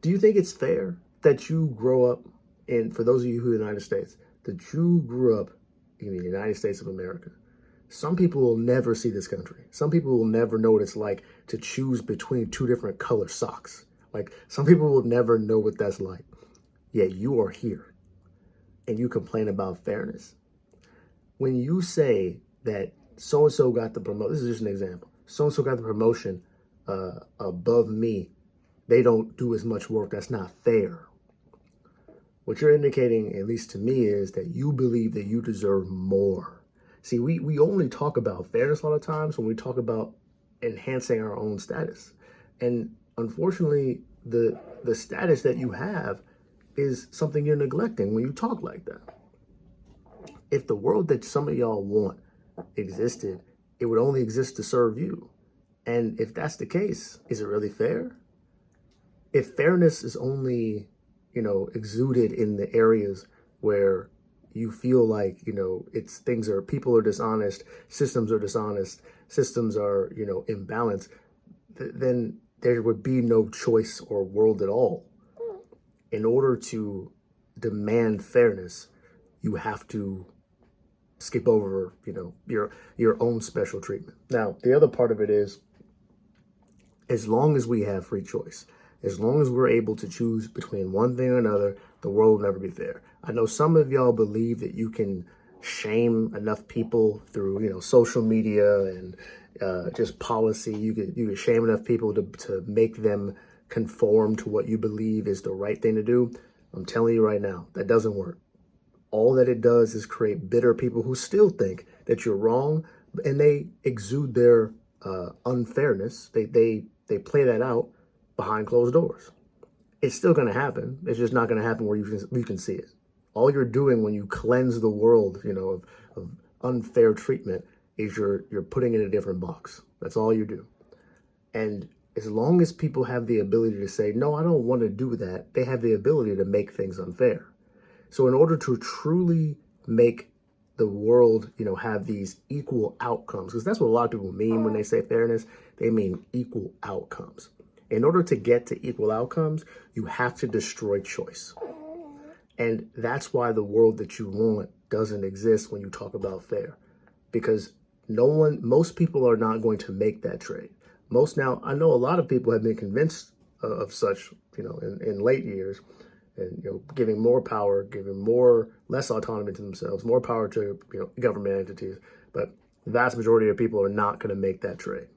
Do you think it's fair that you grow up in, for those of you who are in the United States, that you grew up in the United States of America? Some people will never see this country. Some people will never know what it's like to choose between two different color socks. Like, some people will never know what that's like. Yet you are here and you complain about fairness. When you say that so-and-so got the promotion, this is just an example. So-and-so got the promotion above me. They don't do as much work. That's not fair. What you're indicating, at least to me, is that you believe that you deserve more. See, we only talk about fairness a lot of times when we talk about enhancing our own status. And unfortunately, the status that you have is something you're neglecting when you talk like that. If the world that some of y'all want existed, it would only exist to serve you. And if that's the case, is it really fair? If fairness is only, exuded in the areas where you feel like, people are dishonest, systems are dishonest, systems are, imbalanced, then there would be no choice or world at all. In order to demand fairness, you have to skip over, your own special treatment. Now, the other part of it is, as long as we have free choice, as long as we're able to choose between one thing or another, the world will never be fair. I know some of y'all believe that you can shame enough people through, social media and just policy. You could shame enough people to make them conform to what you believe is the right thing to do. I'm telling you right now, that doesn't work. All that it does is create bitter people who still think that you're wrong, and they exude their unfairness. They play that out behind closed doors. It's still going to happen. It's just not going to happen where you can see it. All you're doing when you cleanse the world, of unfair treatment is you're putting it in a different box. That's all you do. And as long as people have the ability to say, no, I don't want to do that, they have the ability to make things unfair. So in order to truly make the world, have these equal outcomes, because that's what a lot of people mean when they say fairness, they mean equal outcomes. In order to get to equal outcomes, you have to destroy choice. And that's why the world that you want doesn't exist when you talk about fair, because most people are not going to make that trade. Now, I know a lot of people have been convinced of such, in late years, and, giving more power, giving less autonomy to themselves, more power to, government entities. But the vast majority of people are not going to make that trade.